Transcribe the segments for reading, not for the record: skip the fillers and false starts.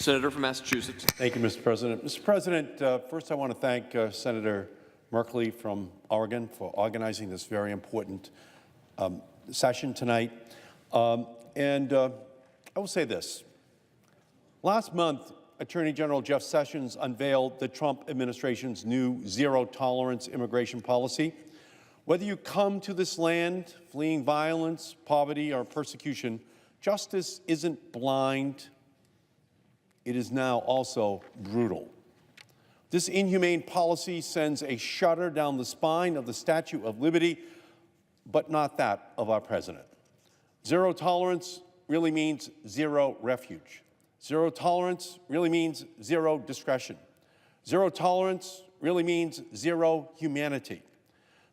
Senator from Massachusetts. Thank you, Mr. President. Mr. President, first I want to thank Senator Markey from Oregon for organizing this very important session tonight. I will say this. Last month, Attorney General Jeff Sessions unveiled the Trump administration's new zero-tolerance immigration policy. Whether you come to this land fleeing violence, poverty, or persecution, justice isn't blind. It is now also brutal. This inhumane policy sends a shudder down the spine of the Statue of Liberty, but not that of our president. Zero tolerance really means zero refuge. Zero tolerance really means zero discretion. Zero tolerance really means zero humanity.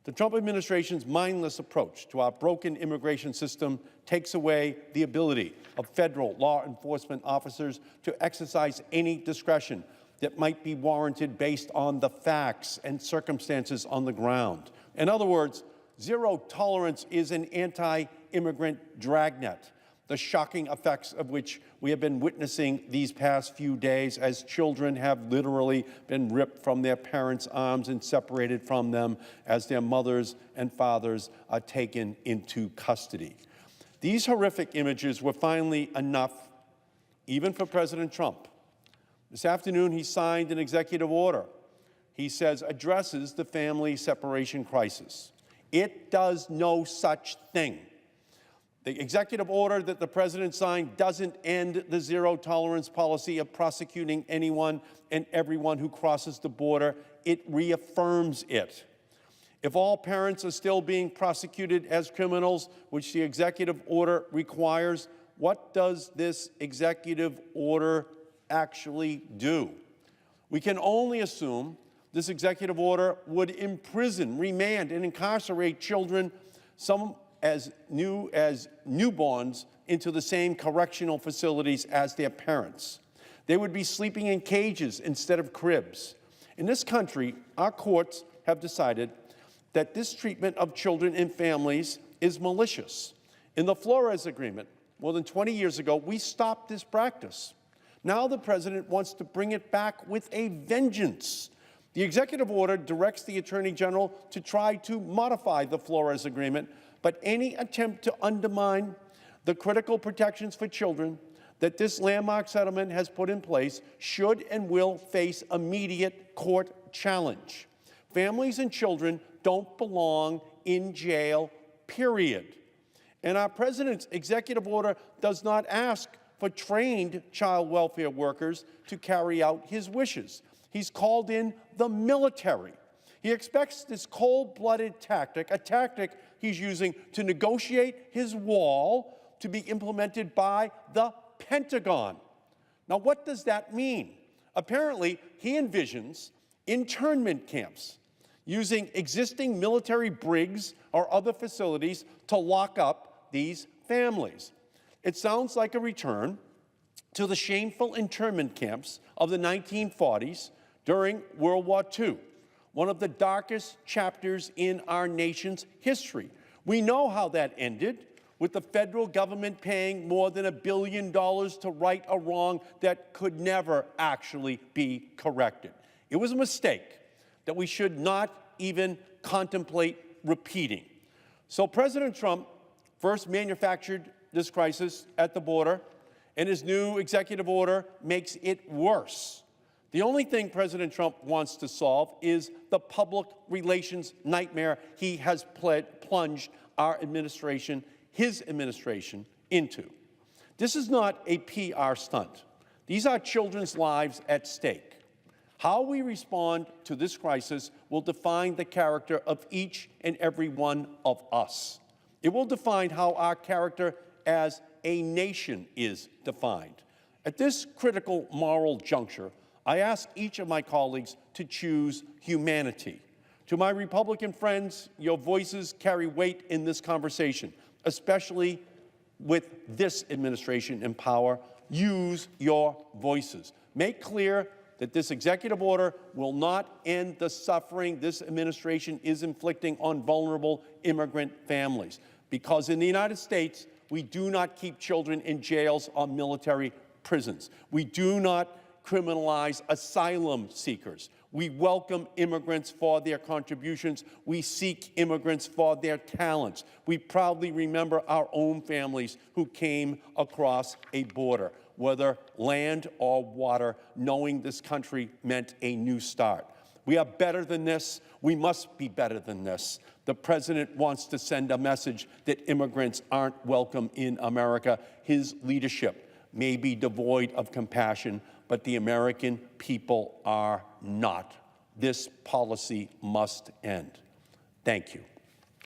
The Trump administration's mindless approach to our broken immigration system takes away the ability of federal law enforcement officers to exercise any discretion that might be warranted based on the facts and circumstances on the ground. In other words, zero tolerance is an anti-immigrant dragnet, the shocking effects of which we have been witnessing these past few days as children have literally been ripped from their parents' arms and separated from them as their mothers and fathers are taken into custody. These horrific images were finally enough, even for President Trump. This afternoon, he signed an executive order, he says, addresses the family separation crisis. It does no such thing. The executive order that the president signed doesn't end the zero-tolerance policy of prosecuting anyone and everyone who crosses the border. It reaffirms it. If all parents are still being prosecuted as criminals, which the executive order requires, what does this executive order actually do? We can only assume this executive order would imprison, remand, and incarcerate children, some as new as newborns, into the same correctional facilities as their parents. They would be sleeping in cages instead of cribs. In this country, our courts have decided that this treatment of children and families is malicious. In the Flores Agreement, more than 20 years ago, we stopped this practice. Now the president wants to bring it back with a vengeance. The executive order directs the Attorney General to try to modify the Flores Agreement, but any attempt to undermine the critical protections for children that this landmark settlement has put in place should and will face immediate court challenge. Families and children don't belong in jail, period. And our president's executive order does not ask for trained child welfare workers to carry out his wishes. He's called in the military. He expects this cold-blooded tactic, a tactic he's using to negotiate his wall, to be implemented by the Pentagon. Now, what does that mean? Apparently, he envisions internment camps using existing military brigs or other facilities to lock up these families. It sounds like a return to the shameful internment camps of the 1940s during World War II. One of the darkest chapters in our nation's history. We know how that ended, with the federal government paying more than $1 billion to right a wrong that could never actually be corrected. It was a mistake that we should not even contemplate repeating. So President Trump first manufactured this crisis at the border, and his new executive order makes it worse. The only thing President Trump wants to solve is the public relations nightmare he has plunged our administration, his administration, into. This is not a PR stunt. These are children's lives at stake. How we respond to this crisis will define the character of each and every one of us. It will define how our character as a nation is defined. At this critical moral juncture, I ask each of my colleagues to choose humanity. To my Republican friends, your voices carry weight in this conversation, especially with this administration in power. Use your voices. Make clear that this executive order will not end the suffering this administration is inflicting on vulnerable immigrant families. Because in the United States, we do not keep children in jails on military prisons. We do not criminalize asylum seekers. We welcome immigrants for their contributions. We seek immigrants for their talents. We proudly remember our own families who came across a border, whether land or water, knowing this country meant a new start. We are better than this. We must be better than this. The president wants to send a message that immigrants aren't welcome in America. His leadership may be devoid of compassion, but the American people are not. This policy must end. Thank you.